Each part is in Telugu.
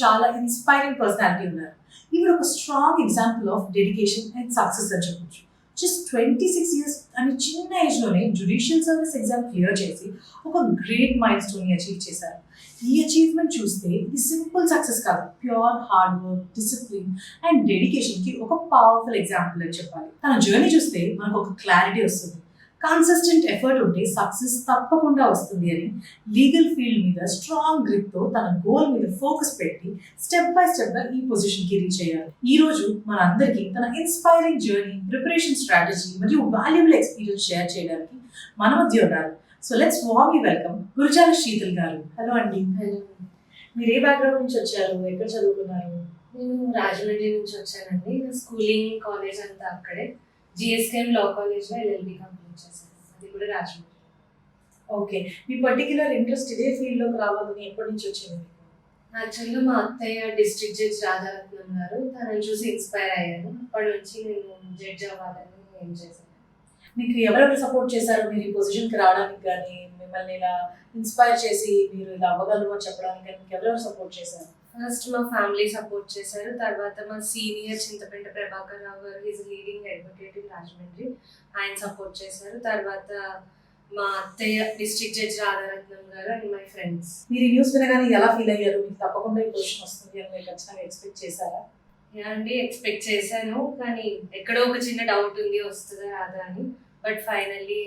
చాలా ఇన్స్పైరింగ్ పర్సనాలిటీ ఉన్నారు. ఈవిడ ఒక strong example of dedication and success అని చెప్పొచ్చు. జస్ట్ 26 ఇయర్స్ అని చిన్న ఏజ్లోనే జ్యుడిషియల్ సర్వీస్ ఎగ్జామ్ క్లియర్ చేసి ఒక గ్రేట్ మైల్ స్టోన్ని అచీవ్ చేశారు. ఈ అచీవ్మెంట్ చూస్తే ఇది సింపుల్ సక్సెస్ కాదు, pure hard work, discipline and డెడికేషన్కి ఒక పవర్ఫుల్ ఎగ్జాంపుల్ అని చెప్పాలి. తన జర్నీ చూస్తే మనకు ఒక క్లారిటీ వస్తుంది. కన్సిస్టెంట్ ఎఫర్ట్ ఉంటే సక్సెస్ తప్పకుండా వస్తుంది అని లీగల్ ఫీల్డ్ మీద స్ట్రాంగ్ గ్రిప్తో తన గోల్ మీద ఫోకస్ పెట్టి స్టెప్ బై స్టెప్గా ఈ పొజిషన్కి రీచ్ అయ్యారు. ఈ రోజు మనందరికీ తన ఇన్స్పైరింగ్ జర్నీ, ప్రిపరేషన్ స్ట్రాటజీ మరియు వాల్యుబుల్ ఎక్స్పీరియన్స్ షేర్ చేయడానికి మన మధ్య ఉన్నారు. So let's warmly welcome Gurajala Sheetal garu. Hello అండి. హలో. మీరు ఏ బ్యాక్గ్రౌండ్ నుంచి వచ్చారు, ఎక్కడ చదువుకున్నారు? నేను రాజమండ్రి నుంచి వచ్చానండి. నా స్కూలింగ్, కాలేజ్ అంతా అక్కడే. జిఎస్కేఎం లా కాలేజ్లో ఎల్ఎల్బి కంప్లీట్ చేశాను. అది కూడా రాజమండ్రి. ఓకే, మీ పర్టిక్యులర్ ఇంట్రెస్ట్ ఇదే ఫీల్డ్లోకి రావాలని ఎప్పటి నుంచి వచ్చింది మీకు? యాక్చువల్గా మా అత్తయ్య డిస్ట్రిక్ట్ జడ్జ్ రాధారత్నం గారు, తనని చూసి ఇన్స్పైర్ అయ్యాను. అప్పటి నుంచి నేను జడ్జ్ అవ్వాలని ఏం చేశాను. మీకు ఎవరెవరు సపోర్ట్ చేశారు మీరు ఈ పొజిషన్కి రావడానికి, కానీ మిమ్మల్ని ఇలా ఇన్స్పైర్ చేసి మీరు ఇలా అవ్వగలరు అని చెప్పడానికి కానీ మీకు ఎవరెవరు సపోర్ట్ చేశారు? ఫస్ట్ మా ఫ్యామిలీ సపోర్ట్ చేశారు. తర్వాత మా సీనియర్ చింతపెంట ప్రభాకర్ రావు గారు, is leading advocate in Rajahmundry, ఆయన సపోర్ట్ చేశారు. తర్వాత మా అత్తయ్య డిస్ట్రిక్ట్ జడ్జ్ రాధారత్నం గారు అండ్ మై ఫ్రెండ్స్. మీరు ఈ న్యూస్ వినగానే ఎలా ఫీల్ అయ్యారు? మీకు తప్పకుండా ఈ పొజిషన్ వస్తుంది అని మీరు ఖచ్చితంగా ఎక్స్పెక్ట్ చేశారా? అండి, ఎక్స్పెక్ట్ చేశాను, కానీ ఎక్కడో ఒక చిన్న డౌట్ ఉంది వస్తుందా రాదా అని. బట్ ఫైనల్లీ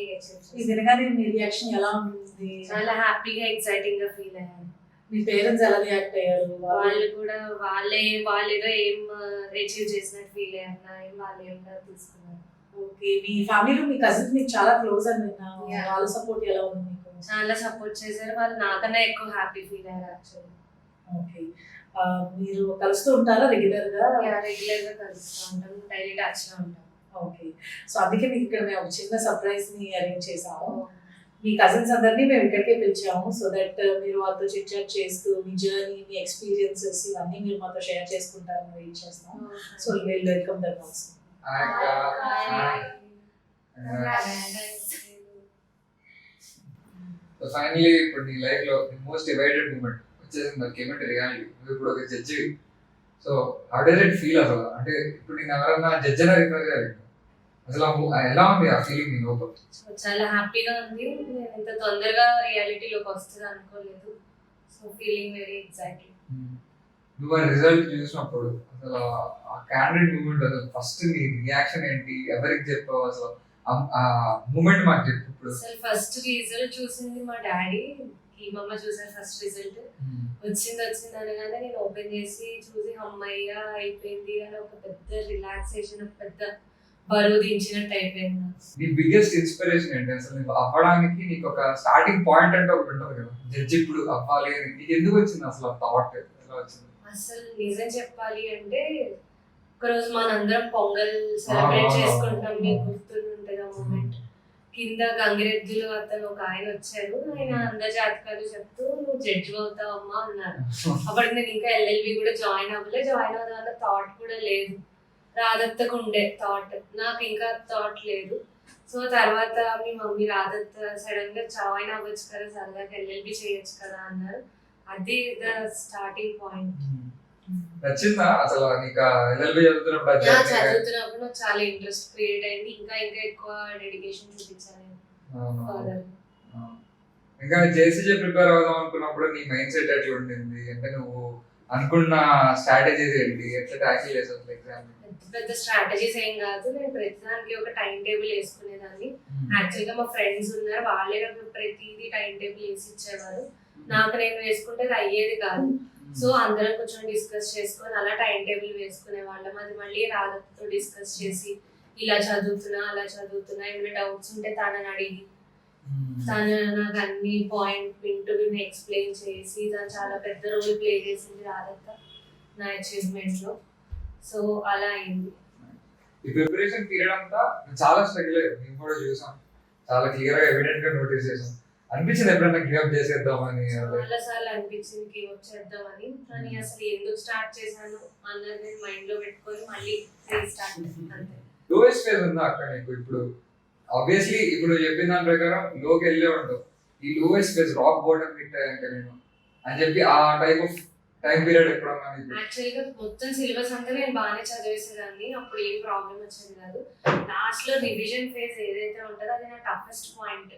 ఈ వినగానే మీ రియాక్షన్ ఎలా ఉంటుంది? చాలా హ్యాపీగా, ఎక్సైటింగ్ గా ఫీల్ అయ్యాను. మీ పేరెంట్స్ ఎలా రియాక్ట్ అయ్యారు? వాళ్ళు కూడా వాళ్ళేదో ఏం అచీవ్ చేసినట్టు ఫీల్ అయ్యారు, వాళ్ళు ఏం తీసుకున్నారు. ఓకే, మీ ఫ్యామిలీలో మీ కజిన్స్ మీకు చాలా క్లోజ్ అని విన్నాను. Yeah. వాళ్ళ సపోర్ట్ ఎలా ఉంది మీకు? చాలా సపోర్ట్ చేశారు. వాళ్ళు నాకన్నా ఎక్కువ హ్యాపీ ఫీల్ అయ్యారు యాక్చువల్లీ. ఓకే, మీరు కలుస్తూ ఉంటారా రెగ్యులర్ గా? రెగ్యులర్ గా కలుస్తూ ఉంటాం, డైలీ టచ్ లో ఉంటాం. ఓకే, సో అందుకే మీకు ఇక్కడ మేము ఒక చిన్న సర్ప్రైజ్ ని అరేంజ్ చేసాము. మీ కజిన్స్ అందరినీ మేము ఇక్కడికే పిలిచాము, సో దట్ మీరు వాళ్ళతో చిట్ చాట్ చేస్తూ మీ జర్నీ, మీ ఎక్స్పీరియన్సెస్ ఇవన్నీ మీరు మాతో షేర్ చేసుకుంటారని వెయిట్ చేస్తాం. So will welcome them also. So finally ఇప్పుడు నీ లైఫ్ లో మోస్ట్ డివైడెడ్ మూమెంట్ వచ్చేసింది. మనకి ఏమంటే రియాలిటీ, నువ్వు ఇప్పుడు ఒక judge. So how does it feel అసలు? అంటే ఇప్పుడు నేను ఎవరన్నా జడ్జ్ అయినా రిఫర్ చేయాలి, అసలు ఎలా ఉంది ఆ ఫీలింగ్ నీ లోపల? చాలా హ్యాపీగా ఉంది. నేను ఇంత తొందరగా రియాలిటీలోకి వస్తుంది అనుకోలేదు. So feeling very excited. నువ్వు ఆ రిజల్ట్ చూసినప్పుడు అసలు ఆ క్యాండిడేట్ మూమెంట్, అసలు ఫస్ట్ నీ రియాక్షన్ ఏంటి? ఎవరికి చెప్పావు అసలు ఆ మూమెంట్ మాకు చెప్పు. ఇప్పుడు అసలు ఫస్ట్ రిజల్ట్ చూసింది మా డాడీ, ఈ మమ్మ చూసారు. ఫస్ట్ రిజల్ట్ వచ్చింది అనగానే నేను ఓపెన్ చేసి చూసి అమ్మయ్య అయిపోయింది అని ఒక పెద్ద రిలాక్సేషన్, ఒక పెద్ద బరువు దించినట్టు అయిపోయింది. నీ బిగ్గెస్ట్ ఇన్స్పిరేషన్ ఏంటి అసలు? నీకు అవ్వడానికి నీకు ఒక స్టార్టింగ్ పాయింట్ అంటే ఒకటి ఉంటుంది కదా, జడ్జి ఇప్పుడు అవ్వాలి అని. నీకు ఎందుకు వచ్చింది అసలు థాట్? ఎలా వచ్చింది? అసలు నిజం చెప్పాలి అంటే, ఒకరోజు మనందరం పొంగల్ సెలబ్రేట్ చేసుకుంటాం, మీకు గుర్తుంటుంది ఆ మూమెంట్. కింద గంగిరెద్దులు అతను ఒక ఆయన వచ్చారు, ఆయన అందరి జాతకాలు చెప్తూ నువ్వు జడ్జి అవుతావమ్మా అన్నారు. అప్పటికి నేను ఇంకా ఎల్ఎల్బి కూడా జాయిన్ అవుదామన్న థాట్ కూడా లేదు. రాధత్తకు ఉండే థాట్, నాకు ఇంకా థాట్ లేదు. సో తర్వాత మీ మమ్మీ రాధత్త సడన్ గా జాయిన్ అవ్వచ్చు కదా, సరదాగా ఎల్ఎల్బి చేయొచ్చు కదా అన్నారు. అది ద స్టార్టింగ్ పాయింట్. నచ్చిందా అసలు నీకు ఎల్ఎల్బి చదువుతున్నప్పుడు? నాకు చాలా ఇంట్రెస్ట్ క్రియేట్ అయింది. ఇంకా ఎక్కువ డెడికేషన్ చూపించాను. ఇంకా జేసీజీ ప్రిపేర్ అవుదాం అనుకున్నప్పుడు నీ మైండ్ సెట్ ఎట్లా ఉండింది? అంటే నువ్వు అనుకున్న స్ట్రాటజీస్ ఏంటి, ఎట్లా ట్యాకిల్ చేసావు ఎగ్జామ్? పెద్ద స్ట్రాటజీస్ ఏం కాదు, నేను ప్రతిదానికి ఒక టైం టేబుల్ వేసుకునేదాన్ని. యాక్చువల్గా మా ఫ్రెండ్స్ ఉన్నారు, వాళ్ళే నాకు ప్రతిదీ టైం టేబుల్ వేసి ఇచ్చేవారు. నాకు నేను వేసుకుంటే అది అయ్యేది కాదు. సో అందరం కొంచెం డిస్కస్ చేసుకొని అలా టైం టేబుల్ వేసుకునే వాళ్ళం. అది మళ్ళీ రాధతో డిస్కస్ చేసి ఇలా చదువుతున్నా అలా చదువుతున్నా, ఏమైనా డౌట్స్ ఉంటే తనని అడిగి తను నాకు అన్ని పాయింట్ వింటూ ఎక్స్ప్లెయిన్ చేసి తను చాలా పెద్ద రోల్ ప్లే చేసింది రాధత్త నా అచీవ్మెంట్ లో. సో అలా అయింది. ఈ ప్రిపరేషన్ పీరియడ్ అంతా చాలా స్ట్రగుల్ అయ్యారు, మేము కూడా చూసాం, చాలా క్లియర్ గా ఎవిడెంట్ గా నోటీస్ చేసాం. అనిపించింది ఎప్పుడైనా గివ్ చేసేద్దామని? చాలా సార్లు అనిపించింది గివ్ చేద్దామని, కానీ అసలు ఎందుకు స్టార్ట్ చేశాను అన్నది నేను మైండ్ లో పెట్టుకొని మళ్ళీ రీస్టార్ట్ అంతే. లోయెస్ట్ ఫేజ్ ఉందా అక్కడ నీకు? ఇప్పుడు ఆబ్వియస్లీ ఇప్పుడు చెప్పిన దాని ప్రకారం లోకి వెళ్ళే ఉండవు. ఈ lowest phase rock bottom hit అయ్యాక నేను అని చెప్పి ఆ టైప్ ఆఫ్ టైం పీరియడ్ ఎప్పుడన్నా యాక్చువల్ గా మొత్తం సిలబస్ అంతా నేను బాగానే చదివేసేదాన్ని, అప్పుడు ఏం ప్రాబ్లం వచ్చేది కాదు. లాస్ట్ లో రివిజన్ ఫేజ్ ఏదైతే ఉంటుందో అది నా టఫెస్ట్ పాయింట్.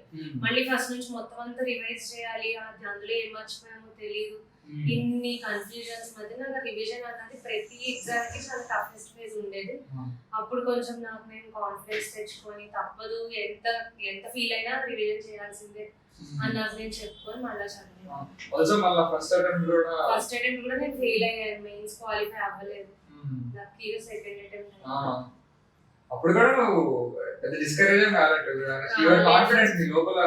మళ్ళీ ఫస్ట్ నుంచి మొత్తం అంతా రివైజ్ చేయాలి, అది అందులో ఏం మర్చిపోయామో తెలియదు, ఇన్ని కన్ఫ్యూజన్స్ మధ్య నాకు రివిజన్ అన్నది ప్రతి ఎగ్జామ్ కి చాలా టఫెస్ట్ ఫేజ్ ఉండేది. అప్పుడు కొంచెం నాకు నేను కాన్ఫిడెన్స్ తెచ్చుకొని తప్పదు, ఎంత ఎంత ఫీల్ అయినా రివిజన్ చేయాల్సిందే అన్నది నేను చెప్పుకొని మళ్ళీ చదివాను. ఫస్ట్ అటెంప్ట్ కూడా నేను ఫెయిల్ అయ్యాను, మెయిన్స్ క్వాలిఫై అవ్వలేదు. లక్కీగా సెకండ్ అటెంప్ట్ అప్పుడు కూడా నువ్వు పెద్ద డిస్కరేజ్ కాలేదు, కాన్ఫిడెన్స్ నీ లోపల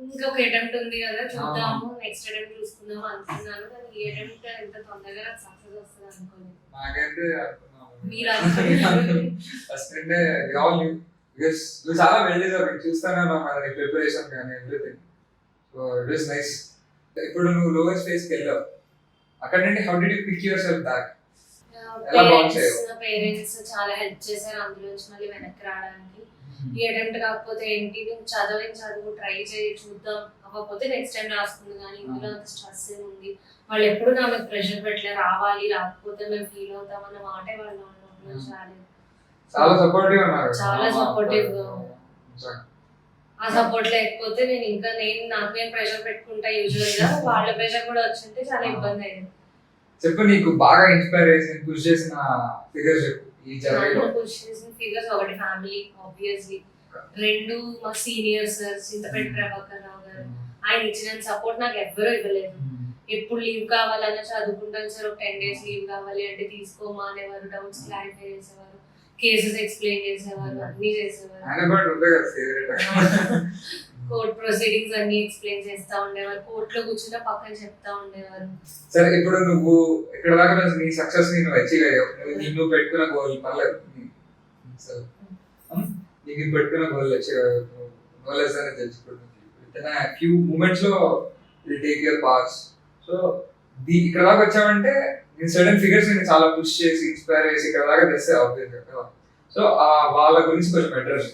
ఇంకొక అటెంప్ట్ ఉంది కదా చూద్దాము, నెక్స్ట్ అటెంప్ట్ చూసుకుందాం అనుకున్నాను. కానీ ఈ అటెంప్ట్ ఎంత తొందరగా సక్సెస్ వస్తుంది అనుకోలేదు. నాకైతే మీరు ఫస్ట్ అంటే నువ్వు చాలా వెల్ డిజర్వింగ్, చూస్తానే ఉన్నావు ప్రిపరేషన్ కానీ everything. So it was nice. ఇప్పుడు నువ్వు లోయర్ స్టేజ్ కి వెళ్ళావు, అక్కడ నుండి how did you pick yourself back? Parents చాలా హెల్ప్ చేశారు అందులోంచి మళ్ళీ వెనక్కి రావడానికి. ఈ అటెంప్ట్ కాకపోతే ఏంటి, నువ్వు చదువు ట్రై చేయి, చూద్దాం, అవ్వకపోతే నెక్స్ట్ టైం రాసుకుంది. కానీ ఇందులో అంత స్ట్రెస్ ఏముంది, వాళ్ళు ఎప్పుడు నా మీద ప్రెషర్ పెట్టలే, రావాలి రాకపోతే మేము ఫీల్ అవుతాం అన్న మాటే వాళ్ళు రాలేదు. చాలా సపోర్టివ్ ఉన్నారు, చాలా సపోర్టివ్ గా. ఆ సపోర్ట్ లేకపోతే నాకు నేను ప్రెషర్ పెట్టుకుంటా యూజువల్ గా, వాళ్ళ ప్రెషర్ కూడా వచ్చింటే చాలా ఇబ్బంది అయ్యేది. చెప్పు, నీకు బాగా ఇన్స్పైర్ చేసి పుష్ చేసిన ఫిగర్స్ చెప్పు ఈ జర్నీలో. పుష్ చేసిన ఫిగర్స్ ఒకటి ఫ్యామిలీ ఆబ్వియస్లీ, రెండు మా సీనియర్ సార్ చింతపేట ప్రభాకర్ రావు గారు. ఆయన ఇచ్చిన సపోర్ట్ నాకు ఎవ్వరూ ఇవ్వలేదు. ఎప్పుడు లీవ్ కావాలన్నా చదువుకుంటాను సార్, ఒక 10 days లీవ్ కావాలి అంటే తీసుకోమా అనేవారు, డౌట్స్ క్లారిఫై చేసేవారు, కేసెస్ ఎక్స్ప్లెయిన్ చేసేవారు, అన్ని చేసేవారు. కోర్ట్ ప్రొసీడింగ్స్ అన్ని ఎక్స్ప్లెయిన్ చేస్తా ఉండేవారు, కోర్టులో కూర్చున్న పక్కన చెప్తా ఉండేవారు. సరే, ఇప్పుడు నువ్వు ఇక్కడ దాకా నీ సక్సెస్ ని నువ్వు అచీవ్ అయ్యావు, నువ్వు పెట్టుకున్న గోల్ పర్లేదు, నీకు పెట్టుకున్న గోల్ అచీవ్ అయ్యావు, నో లెస్ అని తెలుసుకుంటుంది. విత్ ఇన్ ఫ్యూ మూమెంట్స్ లో will take your parts. So ఇక్కడ దాకా వచ్చావంటే నేను సర్టన్ ఫిగర్స్ ని చాలా పుష్ చేసి ఇన్స్పైర్ చేసి ఇక్కడ దాకా తెస్తే ఆబ్వియస్ కదా. సో వాళ్ళ గురించి కొంచెం address.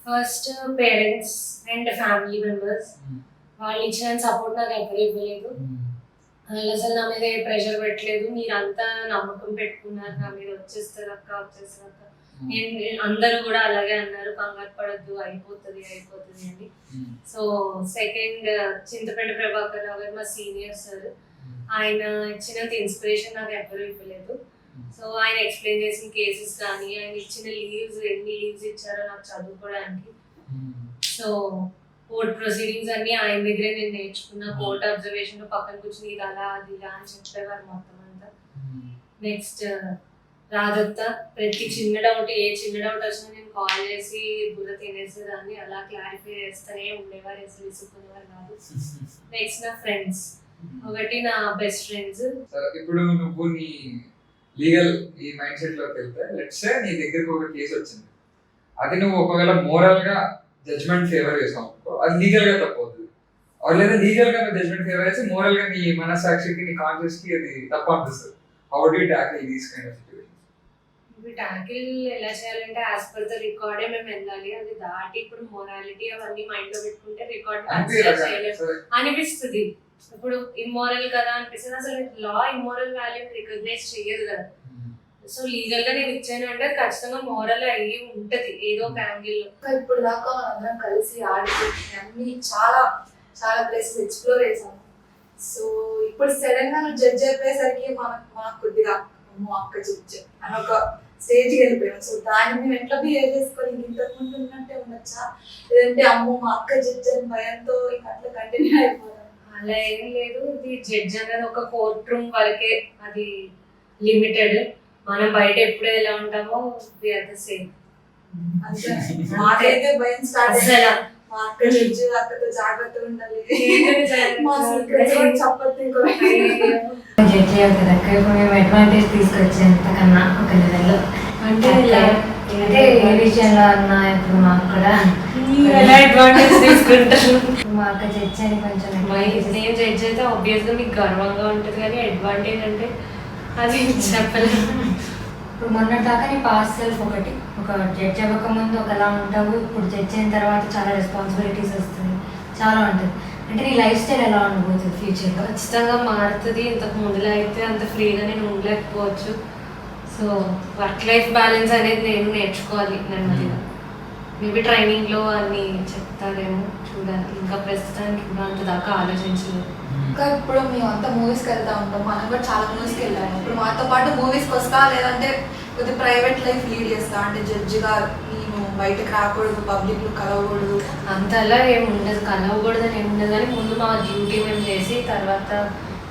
First parents and family members, వాళ్ళు ఇచ్చిన సపోర్ట్ నాకు ఎప్పుడు ఇవ్వలేదు. వాళ్ళు అసలు నా మీద ప్రెషర్ పెట్టలేదు, మీరంతా నమ్మకం పెట్టుకున్నారు నా మీద, వచ్చేస్తారు అక్క. అందరూ కూడా అలాగే అన్నారు, కంగారు పడద్దు, అయిపోతుంది అని. సో సెకండ్ చింతపేట ప్రభాకర్ రావు గారు మా సీనియర్ సార్, ఆయన ఇచ్చినంత ఇన్స్పిరేషన్ నాకు ఎవ్వరూ ఇవ్వలేదు. సో ఆయన ఎక్స్ప్లెయిన్ చేసిన కేసెస్ కానీ, ఆయన ఇచ్చిన లీవ్స్, ఎన్ని లీవ్స్ ఇచ్చారో నాకు చదువుకోవడానికి. సో కోర్ట్ ప్రొసీడింగ్స్ అన్ని ఆయన దగ్గరే నేను నేర్చుకున్నా. కోర్ట్ అబ్జర్వేషన్ పక్కన కూర్చుని ఇది అలా అది ఇలా అని చెప్పేవారు మొత్తం అంతా. నెక్స్ట్ రాదత్త, ప్రతి చిన్న డౌట్ వచ్చినా నేను కాల్ చేసి బుర్ర తినేసేదాన్ని, అలా క్లారిఫై చేస్తూనే ఉండేవారు, అసలు విసుక్కునేవారు కాదు. నెక్స్ట్ నా ఫ్రెండ్స్, ఒకటి నా బెస్ట్ ఫ్రెండ్స్. ఇప్పుడు నువ్వు నీ లీగల్ ఈ మైండ్ సెట్ లోకి వెళ్తే, లెట్స్ సే నీ దగ్గరకు ఒక కేసు వచ్చింది, అది నువ్వు ఒకవేళ మోరల్ గా జడ్జ్మెంట్ ఫేవర్ చేసావు, అది లీగల్ గా తప్పవుతుంది. లేదా లీగల్ గా జడ్జ్మెంట్ ఫేవర్ చేసి మోరల్ గా నీ మనసాక్షికి, నీ కాన్షియస్ కి అది తప్పు అనిపిస్తుంది. How do you tackle these kind of situations? Tackle ఎలా చేయాలంటే యాజ్ పర్ ద రికార్డే మేము వెళ్ళాలి, అది దాటి ఇప్పుడు మొరాలిటీ అవన్నీ మైండ్ లో పెట్టుకుంటే రికార్డ్ అనిపిస్తుంది. ఇప్పుడు ఇమ్మోరల్ కదా అనిపిస్తుంది, అసలు లా ఇమ్మోరల్ వాల్యూ రికగ్నైజ్ చెయ్యదు కదా. సో లీగల్ గా నేను ఇచ్చాను అంటే ఖచ్చితంగా మోరల్ అయ్యి ఉంటది ఏదో ఒక యాంగిల్ లో. ఇప్పుడు దాకా అందరం కలిసి ఆడికి అన్ని చాలా చాలా ప్లేసెస్ ఎక్స్ప్లోర్ చేసాము. సో ఇప్పుడు సడన్ గా నువ్వు జడ్జ్ అయిపోయేసరికి మాకు కొద్దిగా అక్క జడ్జ్ అని ఒక స్టేజ్కి వెళ్ళిపోయాం. సో దాన్ని మేము ఎట్లా బిహేవ్ చేసుకోవాలి, ఇంతకు ముందు ఉన్నట్టే ఉండొచ్చా, లేదంటే అమ్మో మా అక్క జడ్జ్ అని భయంతో ఇంకా అట్లా కంటిన్యూ అయిపోతాం? అలా ఏం లేదు, ఇది జడ్జ్ అనేది ఒక కోర్ట్ రూమ్ వరకే, అది లిమిటెడ్. మనం బయట ఎప్పుడు ఎలా ఉంటామో సేమ్. అంతే, మాకైతే భయం స్టార్ట్ అయ్యా, మా అక్క జడ్జ్, అక్కతో జాగ్రత్తగా ఉండాలి, చెప్పద్దు ఇంకో జడ్జ్ అయ్యావు కదా అక్క. ఇప్పుడు మేము అడ్వాంటేజ్ తీసుకొచ్చేంతకన్నా ఒక లెవెల్లో అంటే అంటే ఏ విషయంలో అన్నా ఇప్పుడు మాకు కూడా ఎలా అడ్వాంటేజ్ తీసుకుంటారు. మా అక్క జడ్జ్ అని కొంచెం నేను జడ్జ్ అయితే ఆబ్వియస్ గా మీకు గర్వంగా ఉంటుంది, కానీ అడ్వాంటేజ్ అంటే అది చెప్పలేదు. ఇప్పుడు మొన్నటి దాకా నీ పాస్ట్ సెల్ఫ్ ఒకటి, ఒక జడ్జ్ అవ్వక ముందు ఒకలా ఉంటావు, ఇప్పుడు జడ్జ్ అయిన తర్వాత చాలా రెస్పాన్సిబిలిటీస్ వస్తుంది, చాలా ఉంటుంది. అంటే నీ లైఫ్ స్టైల్ ఎలా ఉండబోతుంది ఫ్యూచర్లో? ఖచ్చితంగా మారుతుంది. ఇంతకు ముందులో అయితే అంత ఫ్రీగా నేను ఉండలేకపోవచ్చు. సో వర్క్ లైఫ్ బ్యాలెన్స్ అనేది నేను నేర్చుకోవాలి నెమ్మదిగా. మేబీ ట్రైనింగ్లో అన్ని చెప్తారేమో, చూడాలి. ఇంకా ప్రస్తుతానికి ఇంకా అంత దాకా ఆలోచించలేదు. ఇంకా ఇప్పుడు మేమంతా మూవీస్కి వెళ్తా ఉంటాం, మనం కూడా చాలా మూవీస్కి వెళ్ళాము. ఇప్పుడు మాతో పాటు మూవీస్కి వస్తా, లేదంటే కొద్దిగా ప్రైవేట్ లైఫ్ లీడ్ చేస్తా, అంటే జడ్జిగా నేను బయటకు రాకూడదు, పబ్లిక్లో కలవకూడదు అంతలా ఏమి ఉండదు, కలవకూడదని ఏమి ఉండదు. కానీ ముందు మా డ్యూటీ మేము చేసి తర్వాత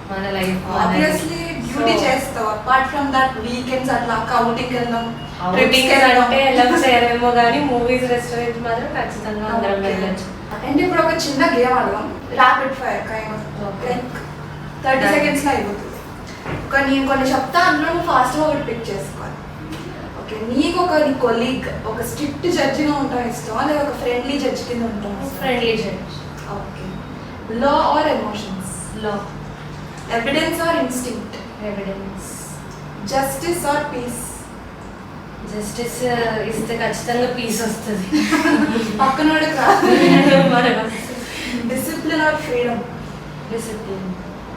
మన లైఫ్ ఆబ్వియస్లీ డ్యూటీ చేస్తావు. అపార్ట్ ఫ్రమ్ దట్ వీకెండ్స్ అట్లా అవుటింగ్ వెళ్దాం, అవుటింగ్ అంటే ఎలా చేయలేమో కానీ మూవీస్ రెస్టారెంట్ మాత్రం ఖచ్చితంగా అందరం వెళ్ళచ్చు. అంటే ఇప్పుడు ఒక చిన్న గేమ్ ఆడదాం, rapid fire kind of, like 30 సెకండ్స్లో అయిపోతుంది. నేను కొన్ని చెప్తా, అందులో నువ్వు ఫాస్ట్గా ఒకటి పిక్ చేసుకోవాలి. ఓకే, నీకు నీ కొలీగ్ ఒక స్ట్రిక్ట్ జడ్జిగా ఉంటాం ఇష్టమా, లేదా ఒక ఫ్రెండ్లీ జడ్జ్ కింద ఉంటాం? Friendly judge. Okay, law or emotions? Law. Evidence or instinct? Evidence. Justice or peace? Justice ఇస్తే ఖచ్చితంగా పీస్ వస్తుంది. పక్కనోడికి రాదు. Discipline or freedom? Discipline.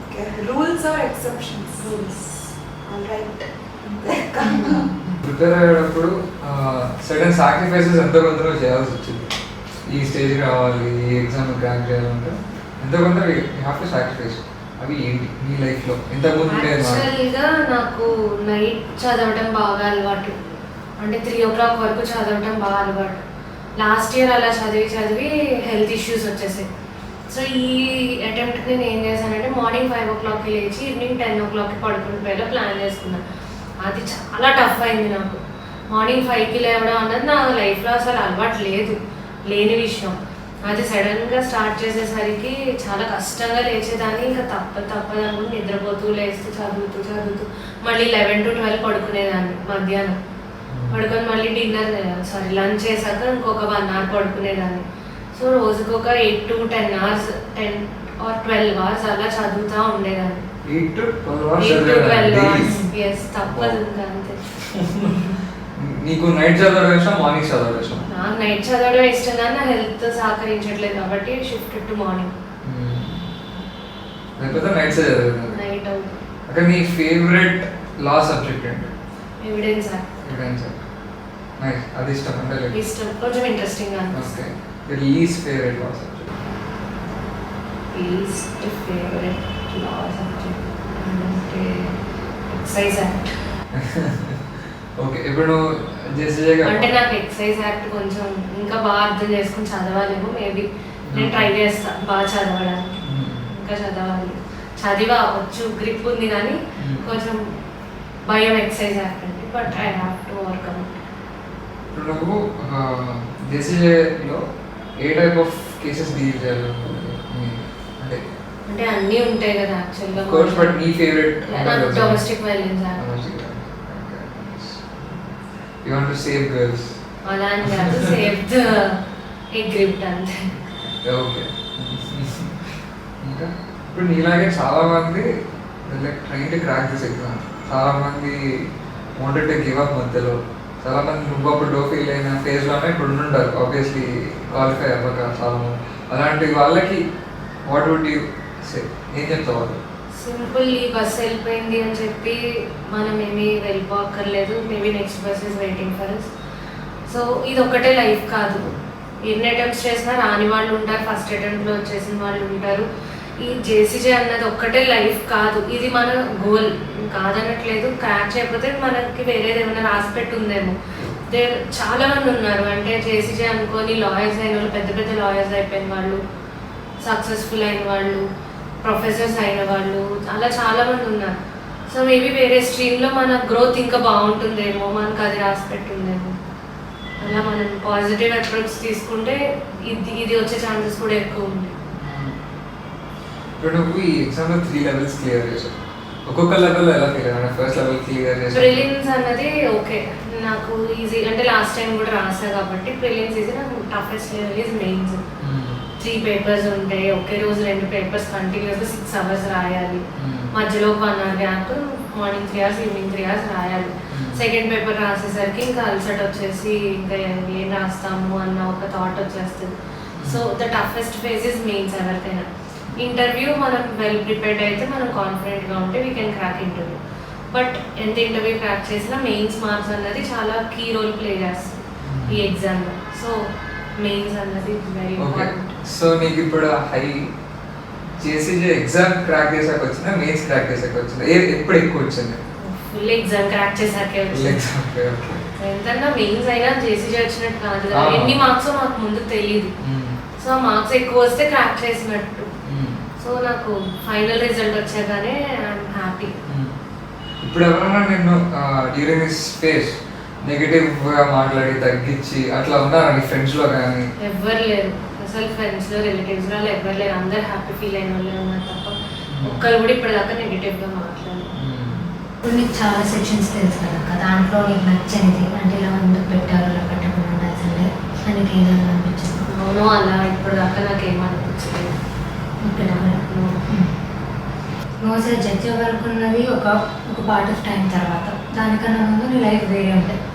Okay, rules or exceptions? Rules. Right. Prepare అయ్యేటప్పుడు సడన్ సాక్రిఫైసెస్ ఎంతో కొంత చేయాల్సి వచ్చింది. ఈ స్టేజ్ రావాలి, ఈ ఎగ్జామ్ క్రాక్ చేయాలంటే ఎంతో కొంత హ్యావ్ టు సాక్రిఫైస్. అవి ఏంటి మీ లైఫ్లో ఇంతకుముందు ఉండేది? యాక్చువల్గా నాకు నైట్ చదవటం బాగా అలవాటు. అంటే 3 o'clock వరకు చదవటం బాగా అలవాటు. లాస్ట్ ఇయర్ అలా చదివి హెల్త్ ఇష్యూస్ వచ్చేసాయి. సో ఈ అటెంప్ట్కి నేను ఏం చేశానంటే మార్నింగ్ 5 o'clockకి లేచి ఈవినింగ్ 10 o'clockకి పడుకుని ప్లాన్ చేసుకున్నాను. అది చాలా టఫ్ అయింది నాకు. మార్నింగ్ 5కి లేవడం అన్నది నా లైఫ్లో అసలు అలవాటు లేని విషయం. అది సడన్గా స్టార్ట్ చేసేసరికి చాలా కష్టంగా లేచేదాన్ని. ఇంకా తప్పదు అనుకుని నిద్రపోతూ లేస్తూ చదువుతూ మళ్ళీ 11 to 12 పడుకునేదాన్ని. మధ్యాహ్నం పడుకొని మళ్ళీ లంచ్ చేశాక ఇంకొక 1 hour పడుకునేదాన్ని. సో రోజుకి ఒక 8 to 10 hours, 10 or 12 hours అలా చదువుతూ ఉండేదాన్ని. 8 to 12 hours. ఎస్, తప్పదు ఇంకా అంతే. నీకు నైట్ చదవడం ఇష్టం, మార్నింగ్ చదవడం ఇష్టం? నాకు నైట్ చదవడం ఇష్టం, కానీ నా హెల్త్ సహకరించట్లేదు కాబట్టి షిఫ్ట్ టు మార్నింగ్. లేకపోతే నైట్ చదవడం? నైట్ అవుతుంది. అక్కడ నీ ఫేవరెట్ లా సబ్జెక్ట్ ఏంటి? ఎవిడెన్స్. ఎవిడెన్స్. నైస్, అది ఇష్టం అంటే ఇష్టం, కొంచెం ఇంట్రెస్టింగ్ గా okay. Your least favourite law subject? Least favourite law subject అంటే ఎక్సైజ్ యాక్ట్. ఓకే, ఇప్పుడు జేసీజేగా అంటే నాకు ఎక్సైజ్ యాక్ట్ కొంచెం ఇంకా బాగా అర్థం చేసుకుని చదవాలేమో. మేబీ నేను ట్రై చేస్తా బాగా చదవడానికి. ఇంకా చదివా వచ్చు, గ్రిప్ ఉంది, కానీ కొంచెం భయం ఎక్సైజ్ యాక్ట్ అంటే. But I have to work out. ఇప్పుడు నువ్వు జేసీజేలో ఏ టైప్ ఆఫ్ కేసెస్ డీల్ చేయాలి అంటే అన్నీ ఉంటాయి కదా యాక్చువల్గా. కోర్స్, బట్ నీ ఫేవరెట్? నాకు domestic violence act. You want to save girls? అలా అని కాదు, సేవ్ ద గ్రిప్ అంతే. ఓకే. ఇంకా ఇప్పుడు నీలాగే చాలా మంది like train to crack this exam, చాలా మంది వాంటెడ్ టు గివ్ అప్ మధ్యలో. చాలా మంది నువ్వు అప్పుడు డో ఫెయిల్ అయిన ఫేజ్లోనే ఇప్పుడు ఉండుంటారు ఆబ్వియస్లీ, క్వాలిఫై అవ్వక చాలా మంది. అలాంటి వాళ్ళకి వాట్ వుడ్ యూ సే, ఏం చెప్తావు వాళ్ళు? సింపుల్, ఈ బస్ వెళ్ళిపోయింది అని చెప్పి మనం ఏమీ వెళ్ళిపోక్కర్లేదు. Maybe next bus is waiting for us. So ఇది ఒక్కటే లైఫ్ కాదు. ఎన్ని అటెంప్ట్స్ చేసినా రాని వాళ్ళు ఉంటారు, ఫస్ట్ అటెంప్ట్లో వచ్చేసిన వాళ్ళు ఉంటారు. ఈ జేసీజే అన్నది ఒక్కటే లైఫ్ కాదు, ఇది మన గోల్ కాదనట్లేదు. క్రాక్ చేయకపోతే మనకి వేరేది ఏమైనా రాసిపెట్టి ఉందేమో. చాలా మంది ఉన్నారు, అంటే జేసీజే అనుకొని లాయర్స్ అయిన వాళ్ళు, పెద్ద పెద్ద లాయర్స్ అయిపోయిన వాళ్ళు, సక్సెస్ఫుల్ అయిన వాళ్ళు, ప్రొఫెసర్స్ అయిన వాళ్ళు, అలా చాలామంది ఉన్నారు. సో మేబీ వేరే స్ట్రీమ్లో మన గ్రోత్ ఇంకా బాగుంటుందేమో, మనకు అది రాసి పెట్టుందేమో. అలా మనం పాజిటివ్ అప్రోచ్ తీసుకుంటే ఇది వచ్చే ఛాన్సెస్ కూడా ఎక్కువ ఉన్నాయి. ఇప్పుడు నువ్వు ఈ ఎగ్జామ్లో 3 levels క్లియర్ చేసావు. ఒక్కొక్క లెవెల్లో ఎలా ఫీల్ అయ్యావు? ఫస్ట్ లెవెల్ క్లియర్ చేసావు. ప్రిలిమ్స్ అన్నది ఓకే, నాకు ఈజీ. అంటే లాస్ట్ టైం కూడా రాసా కాబట్టి ప్రిలిమ్స్ ఈజీ. నాకు toughest level is mains. 3 papers ఉంటాయి, ఒకే రోజు 2 papers కంటిన్యూస్గా 6 hours రాయాలి. మధ్యలో 1 hour gap, morning 3 hours, evening 3 hours రాయాలి. సెకండ్ పేపర్ రాసేసరికి ఇంకా అలసట వచ్చేసి ఇంకా ఏం రాస్తాము అన్న ఒక థాట్ వచ్చేస్తుంది. So the toughest phase is mains ఎవరికైనా. ఇంటర్వ్యూ మనం వెల్ ప్రిపేర్డ్ అయితే మనం కాన్ఫిడెంట్గా ఉంటే we can crack interview. But ఎంత ఇంటర్వ్యూ క్రాక్ చేసినా మెయిన్స్ మార్క్స్ అన్నది చాలా కీ రోల్ ప్లే చేస్తుంది ఈ ఎగ్జామ్లో. సో మెయిన్స్ అన్నది వెరీ ఇంపార్టెంట్. సో నీకు ఇప్పుడు హై చేసి ఎగ్జామ్ క్రాక్ చేసాక వచ్చినా మెయిన్స్ క్రాక్ చేసాక వచ్చిందా ఎప్పుడు ఎక్కువ వచ్చింది? ఫుల్ ఎగ్జామ్ క్రాక్ చేసాకే వచ్చింది. ఎంతన్నా మెయిన్స్ అయినా చేసి వచ్చినట్టు కాదు కదా, ఎన్ని మార్క్స్ మాకు ముందు తెలియదు. సో మార్క్స్ ఎక్కువ వస్తే క్రాక్ చేసినట్టు. సో నాకు ఫైనల్ రిజల్ట్ వచ్చాకనే ఐఎమ్ హ్యాపీ. ఇప్పుడు ఎవరన్నా నిన్ను డ్యూరింగ్ దిస్ ఫేజ్ నెగటివ్ గా మాట్లాడి తగ్గించి అట్లా ఉన్నారా నీ ఫ్రెండ్స్ లో కానీ? ఎవ్వరు లేరు అసలు, ఫ్రెండ్స్ లో రిలేటివ్స్ లో ఎవ్వరు లేరు. అందరు హ్యాపీ ఫీల్ అయిన వాళ్ళే ఉన్నారు తప్ప ఒక్కరు కూడా ఇప్పటిదాకా నెగిటివ్ గా మాట్లాడారు. ఇప్పుడు నీకు చాలా సెక్షన్స్ తెలుసు కదా, దాంట్లో నీకు నచ్చనిది అంటే ఇలా ముందుకు పెట్టారు ఇలా పెట్టకుండా ఉండాల్సిందే అని నీకు ఏదైనా అనిపించింది? అవును, అలా ఇప్పటిదాకా నాకు ఏమనిపించలేదు. నువ్వు అసలు జడ్జి అవ్వాలనుకున్నది ఒక పార్ట్ ఆఫ్ టైం తర్వాత, దానికన్నా ముందు నీ లైఫ్ వేరే ఉంటుంది.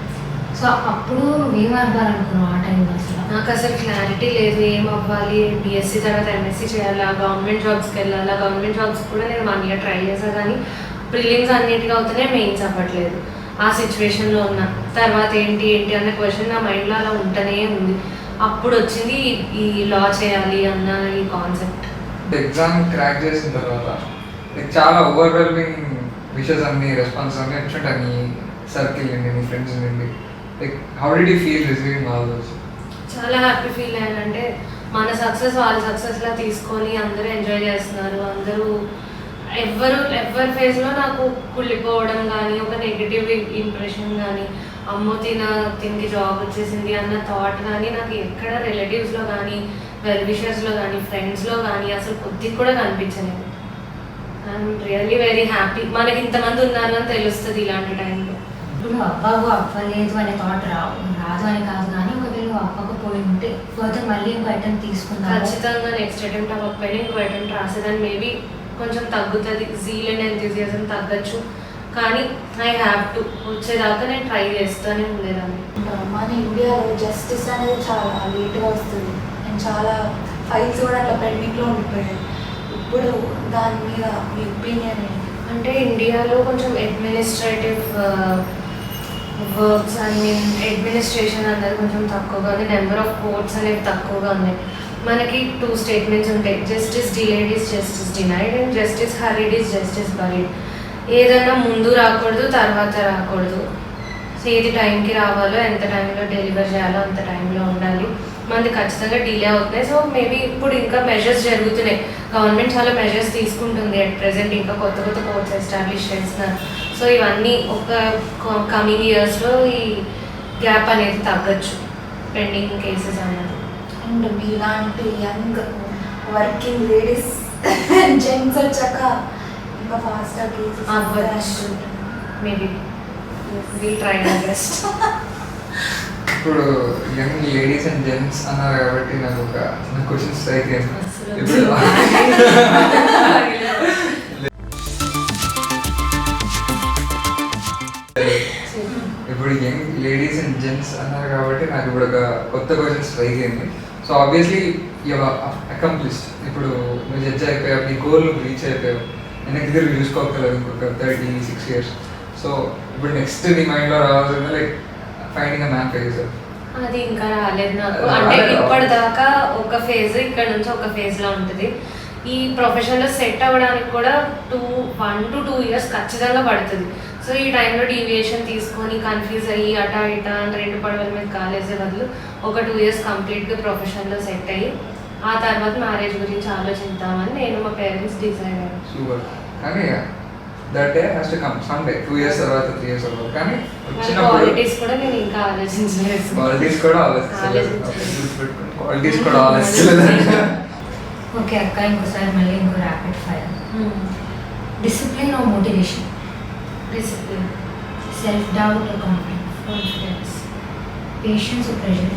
సో అప్పుడు నువ్వేం అవ్వాలనుకున్నావు ఆ టైంలో? అసలు నాకు అసలు క్లారిటీ లేదు ఏం అవ్వాలి. బీఎస్సీ తర్వాత ఎంఎస్సీ చేయాలా, గవర్నమెంట్ జాబ్స్కి వెళ్ళాలా. గవర్నమెంట్ జాబ్స్ కూడా నేను 1 year ట్రై చేశాను, కానీ ప్రిలిమ్స్ అన్నిటిగా అవుతూనే మెయిన్స్ అవ్వట్లేదు. ఆ సిచ్యువేషన్లో ఉన్న తర్వాత ఏంటి అన్న క్వశ్చన్ నా మైండ్లో అలా ఉంటూనే ఉంది. అప్పుడు వచ్చింది ఈ లా చేయాలి అన్న ఈ కాన్సెప్ట్. ఎగ్జామ్ క్రాక్ చేసిన తర్వాత చాలా ఓవర్వెల్మింగ్ విషెస్ అన్ని రెస్పాన్స్ అన్ని వచ్చుంటాయి నీ సర్కిల్ నుండి, నీ ఫ్రెండ్స్ నుండి. Like how did you feel receiving all those? చాలా హ్యాపీ ఫీల్ అయ్యానంటే మన సక్సెస్ వాళ్ళ సక్సెస్లా తీసుకొని అందరూ ఎంజాయ్ చేస్తున్నారు. అందరూ ఎవరి ఫేస్లో నాకు కుళ్ళిపోవడం కానీ ఒక నెగిటివ్ ఇంప్రెషన్ కానీ అమ్మో తినకి జాబ్ వచ్చేసింది అన్న థాట్ కానీ నాకు ఎక్కడ రిలేటివ్స్లో కానీ వెల్ విషర్స్లో కానీ ఫ్రెండ్స్లో కానీ అసలు కొద్దిగా కూడా కనిపించలేదు. I'm really very happy. మనకి ఇంతమంది ఉన్నారు అని తెలుస్తుంది ఇలాంటి టైంలో. ఇప్పుడు అవ్వవు అవ్వలేదు అనే థాట్ రాదు అని కాదు, కానీ ఒకవేళ అవ్వకపోయి ఉంటే ఫర్దర్ మళ్ళీ ఇంకో అటెంప్ట్ తీసుకుంటాను. ఖచ్చితంగా నెక్స్ట్ అటెంప్ట్ అవ్వకపోయినా ఇంకో అటెంప్ట్ రాసేదాన్ని మేబీ కొంచెం తగ్గుతుంది, జీల్ అండ్ ఎంతూజియాజం తగ్గచ్చు. కానీ ఐ హ్యావ్ టు వచ్చేదాకా నేను ట్రై చేస్తూనే ఉండేదాన్ని. మన ఇండియాలో జస్టిస్ అనేది చాలా లేట్గా వస్తుంది అండ్ చాలా ఫైల్స్ కూడా అట్లా పెండింగ్లో ఉండిపోయాయి. ఇప్పుడు దాని మీద మీ ఒపీనియన్ ఏంటి? అంటే ఇండియాలో కొంచెం అడ్మినిస్ట్రేటివ్ వర్క్స్ అడ్మినిస్ట్రేషన్ అనేది కొంచెం తక్కువగా ఉంది. నెంబర్ ఆఫ్ కోర్ట్స్ అనేవి తక్కువగా ఉన్నాయి. మనకి 2 statements ఉంటాయి, justice delayed is justice denied and justice hurried is justice buried. ఏదైనా ముందు రాకూడదు, తర్వాత రాకూడదు. సో ఏది టైంకి రావాలో, ఎంత టైంలో డెలివర్ చేయాలో అంత టైంలో ఉండాలి. మనది ఖచ్చితంగా డిలే అవుతున్నాయి. సో మేబీ ఇప్పుడు ఇంకా మెజర్స్ జరుగుతున్నాయి, గవర్నమెంట్ చాలా మెజర్స్ తీసుకుంటుంది అట్ ప్రెసెంట్. ఇంకా కొత్త కోర్ట్స్ ఎస్టాబ్లిష్ చేస్తున్నారు. సో ఇవన్నీ ఒక కమింగ్ ఇయర్స్లో ఈ గ్యాప్ అనేది తగ్గచ్చు, పెండింగ్ కేసెస్ అన్నది. అండ్ మీలాంటి యంగ్ వర్కింగ్ లేడీస్ జెంట్స్ వచ్చాక ఇంకా ఫాస్ట్గా కేసెస్ అవ్వచ్చు maybe. Will try my best. ఇప్పుడు యంగ్ లేడీస్ అండ్ జెంట్స్ అన్నారు కాబట్టి నాకు ఒక చిన్న క్వశ్చన్ స్ట్రైక్ అయింది. ఇప్పుడు యంగ్ లేడీస్ అండ్ జెంట్స్ అన్నారు కాబట్టి నాకు ఇప్పుడు ఒక కొత్త క్వశ్చన్ స్ట్రైక్ అయింది. సో ఆబ్వియస్లీ అకంప్లిష్డ్, ఇప్పుడు నువ్వు జడ్జ్ అయిపోయావు, నీ గోల్ నువ్వు రీచ్ అయిపోయావు, వెనక్కి తిరిగి చూసుకోగలవు ఇంకొక 36 years. సో ఇప్పుడు నెక్స్ట్ నీ మైండ్లో రావాల్సింది like finding a man for yourself. అది ఇంకా రాలేదు నాకు. అంటే ఇప్పటిదాకా ఒక ఫేజ్, ఇక్కడ నుంచి ఒక ఫేజ్లో ఉంటుంది. ఈ ప్రొఫెషన్లో సెట్ అవ్వడానికి కూడా 1 to 2 years ఖచ్చితంగా పడుతుంది. సో ఈ టైంలో డీవియేషన్ తీసుకొని కన్ఫ్యూజ్ అయ్యి అటా ఇటా అని 2 పడవల మీద కాలేసే బదులు ఒక 2 years కంప్లీట్గా ప్రొఫెషన్లో సెట్ అయ్యి ఆ తర్వాత మ్యారేజ్ గురించి ఆలోచిద్దామని నేను మా పేరెంట్స్ డిసైడ్ అయ్యాను. సూపర్. కానీ that day has to come some day, 2 years తర్వాత 3 years తర్వాత. కానీ క్వాలిటీస్ కూడా నేను ఇంకా ఆలోచించలేదు. క్వాలిటీస్ కూడా ఆలోచించలేదు. ఓకే అక్క, ఇంకోసారి మళ్ళీ ఇంకో rapid fire. Discipline or motivation? Discipline. Self doubt or confidence? Patience or pressure?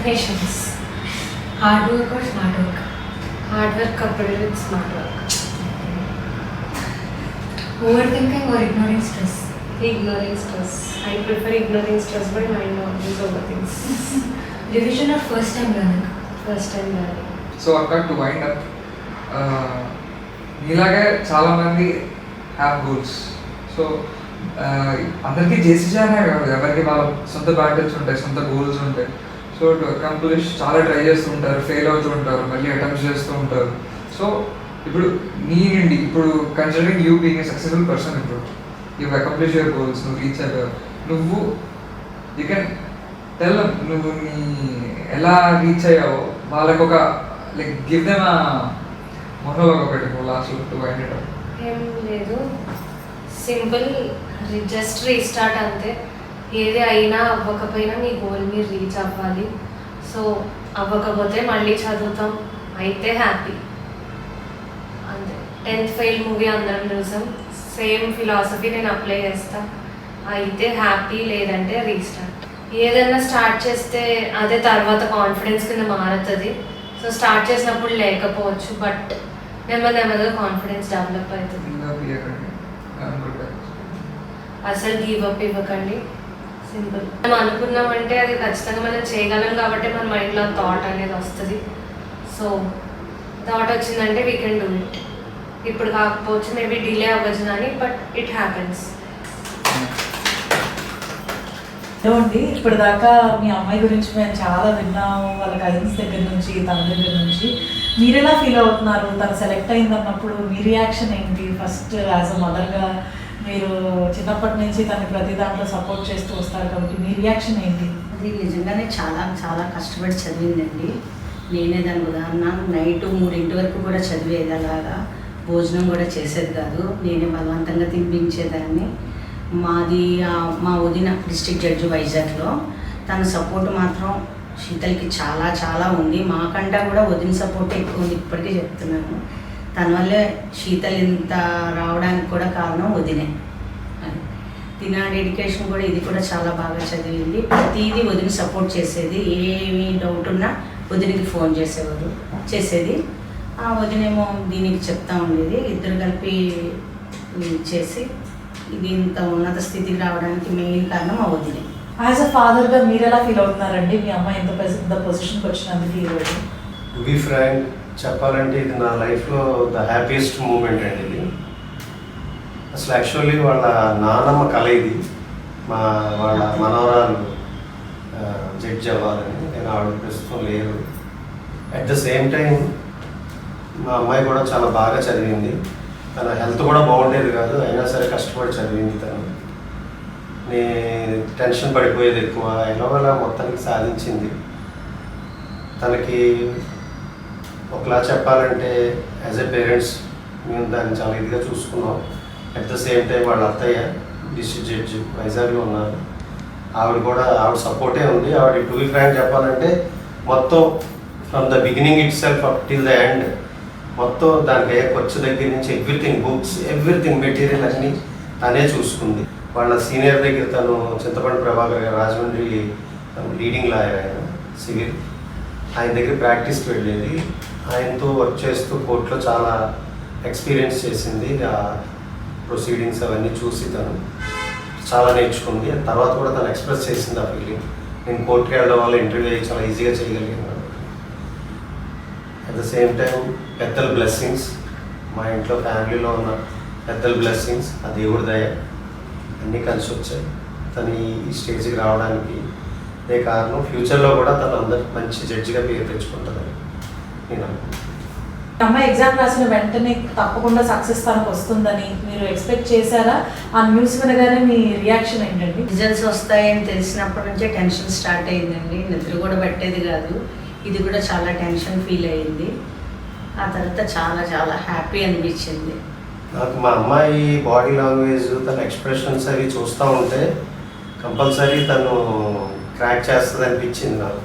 Patience. Hard work or smart work? Hard work coupled with smart work. Overthinking or ignoring stress? Ignoring stress. I prefer ignoring stress, but mind always overthinks. Revision or first time learning? First time learning. So అక్కడ టు వైండ్ అప్ నీలాగే చాలామంది హ్యావ్ గోల్స్. సో అందరికీ చేసేసానే కాదు, ఎవరికి వాళ్ళ సొంత బ్యాటిల్స్ ఉంటాయి, సొంత గోల్స్ ఉంటాయి. సో టు అకంప్లిష్ చాలా ట్రై చేస్తూ ఉంటారు, ఫెయిల్ అవుతూ ఉంటారు, మళ్ళీ అటెంప్ట్స్ చేస్తూ ఉంటారు. సో ఇప్పుడు నీ నుండి ఇప్పుడు considering you being a successful person, ఇప్పుడు యూ అకంప్లిష్ యువర్ గోల్స్, నువ్వు రీచ్ అయ్యావు, నువ్వు యూ కెన్ టెల్ నువ్వు నీ ఎలా రీచ్ అయ్యావో వాళ్ళకు ఒక లైక్ గివ్ దెమ్ ఆ మొహంలో ఒకటి లాస్ట్లో టు వైండ్ ఇట్ అప్. ఏం లేదు, సింపుల్, జస్ట్ రీస్టార్ట్ అంతే. ఏది అయినా అవ్వకపోయినా మీ గోల్ మీరు రీచ్ అవ్వాలి. సో అవ్వకపోతే మళ్ళీ చదువుతాం, అయితే హ్యాపీ అంతే. 10th ఫెయిల్ మూవీ అందరం చూసాం, సేమ్ ఫిలాసఫీ నేను అప్లై చేస్తా. అయితే హ్యాపీ, లేదంటే రీస్టార్ట్. ఏదైనా స్టార్ట్ చేస్తే అదే తర్వాత కాన్ఫిడెన్స్ కింద మారుతుంది. సో స్టార్ట్ చేసినప్పుడు లేకపోవచ్చు, బట్ నెమ్మదిగా కాన్ఫిడెన్స్ డెవలప్ అవుతుంది. అసలు గివ్ అప్ ఇవ్వకండి, సింపుల్. మనం అనుకున్నామంటే అది ఖచ్చితంగా మనం చేయగలం కాబట్టి మన మైండ్లో థాట్ అనేది వస్తుంది. సో థాట్ వచ్చిందంటే వీ కెన్ డూ ఇట్. ఇప్పుడు కాకపోవచ్చు, మేబీ డిలే అవ్వచ్చు కానీ, బట్ ఇట్ హ్యాపెన్స్. ఏమండి, ఇప్పటిదాకా మీ అమ్మాయి గురించి మేము చాలా విన్నాము, వాళ్ళ కజిన్స్ దగ్గర నుంచి, తన దగ్గర నుంచి. మీరు ఎలా ఫీల్ అవుతున్నారు? తను సెలెక్ట్ అయిందన్నప్పుడు మీ రియాక్షన్ ఏంటి? ఫస్ట్ యాజ్ అ మదర్గా మీరు చిన్నప్పటి నుంచి తనని ప్రతి దాంట్లో సపోర్ట్ చేస్తూ వస్తారు కాబట్టి మీ రియాక్షన్ ఏంటి? అది నిజంగానే చాలా చాలా కష్టపడి చదివిందండి. నేనే దాని ఉదాహరణ. నైట్ 3 వరకు కూడా చదివేది, అలాగా భోజనం కూడా చేసేది కాదు, నేనే బలవంతంగా తినిపించేదాన్ని. మాది మా వదిన డిస్ట్రిక్ట్ జడ్జి వైజాగ్లో. తన సపోర్ట్ మాత్రం శీతల్కి చాలా చాలా ఉంది. మాకంటా కూడా వదిన సపోర్ట్ ఎక్కువ ఉంది, ఇప్పటికీ చెప్తున్నాను. తన వల్లే శీతల్ ఇంత రావడానికి కూడా కారణం వదినే. తిన డెడికేషన్ కూడా, ఇది కూడా చాలా బాగా చదివింది. ప్రతిదీ వదిన సపోర్ట్ చేసేది, ఏమి డౌట్ ఉన్నా వదినకి ఫోన్ చేసేది. ఆ వదినేమో దీనికి చెప్తా ఉండేది. ఇద్దరు కలిపి చేసి ఇది ఇంత ఉన్నత స్థితికి రావడానికి మెయిన్ కారణం ఆ వదినే. యాజ్ అ ఫాదర్గా మీరు ఎలా ఫీల్ అవుతున్నారండి మీ అమ్మాయి ఇంత పొజిషన్కి వచ్చినందుకు ఈరోజు? టు బి ఫ్రాంక్ చెప్పాలంటే ఇది నా లైఫ్లో ద హ్యాపీయెస్ట్ మూమెంట్ అండి ఇది. అసలు యాక్చువల్లీ వాళ్ళ నానమ్మ కల ఇది. వాళ్ళ మనవరాలు జడ్జి అవ్వాలని. నేను ఆవిడ ప్రస్తుతం లేరు. అట్ ద సేమ్ టైం మా అమ్మాయి కూడా చాలా బాగా చదివింది. తన హెల్త్ కూడా బాగుండేది కాదు, అయినా సరే కష్టపడి చదివింది. తను టెన్షన్ పడిపోయేది ఎక్కువ, ఎలాగోలా మొత్తానికి సాధించింది. తనకి ఒకలా చెప్పాలంటే యాజ్ ఎ పేరెంట్స్ మేము దాన్ని చాలా ఇదిగా చూసుకున్నాం. అట్ ద సేమ్ టైం వాళ్ళ అత్తయ్య డిస్ట్రిక్ట్ జడ్జి వైజాగ్లో ఉన్నారు. ఆవిడ సపోర్టే ఉంది. ఆవిడ టు బి ఫ్రాంక్ చెప్పాలంటే మొత్తం from the beginning it self up till the end మొత్తం దానికి అయ్యే ఖర్చు దగ్గర నుంచి ఎవ్రీథింగ్, బుక్స్, ఎవ్రీథింగ్, మెటీరియల్ అన్నీ తనే చూసుకుంది. వాళ్ళ సీనియర్ దగ్గర తను చింతపండు ప్రభాకర్ గారు, రాజమండ్రి లీడింగ్ లాయర్, ఆయన సివిల్, ఆయన దగ్గర ప్రాక్టీస్కి వెళ్ళేది. ఆయనతో వర్క్ చేస్తూ కోర్టులో చాలా ఎక్స్పీరియన్స్ చేసింది. ఆ ప్రొసీడింగ్స్ అవన్నీ చూసి తను చాలా నేర్చుకుంది. తర్వాత కూడా తను ఎక్స్ప్రెస్ చేసింది ఆ ఫీలింగ్. నేను కోర్టుకి వెళ్ళడం వల్ల ఇంటర్వ్యూ అయ్యి చాలా ఈజీగా చేయగలిగాను. అట్ ద సేమ్ టైం పెద్దల బ్లెస్సింగ్స్, మా ఇంట్లో ఫ్యామిలీలో ఉన్న పెద్దల బ్లెస్సింగ్స్, ఆ దేవుడి దయ అన్నీ కలిసి వచ్చాయి తను ఈ స్టేజ్కి రావడానికి. అదే కారణం ఫ్యూచర్లో కూడా తను అందరికి మంచి జడ్జిగా పేరు తెచ్చుకుంటుందని నేను అనుకుంటున్నాను. అమ్మాయి ఎగ్జామ్ రాసిన వెంటనే తప్పకుండా సక్సెస్ తనకు వస్తుందని మీరు ఎక్స్పెక్ట్ చేశారా? ఆ న్యూస్ వినగానే మీ రియాక్షన్ ఏంటండి? రిజల్ట్స్ వస్తాయని తెలిసినప్పటి నుంచే టెన్షన్ స్టార్ట్ అయిందండి. నిద్ర కూడా పట్టేది కాదు. ఇది కూడా చాలా టెన్షన్ ఫీల్ అయ్యింది. ఆ తర్వాత చాలా చాలా హ్యాపీ అనిపించింది. నాకు మా అమ్మాయి బాడీ లాంగ్వేజ్, తన ఎక్స్ప్రెషన్స్ అవి చూస్తూ ఉంటే కంపల్సరీ తను క్రాక్ చేస్తుంది అనిపించింది నాకు.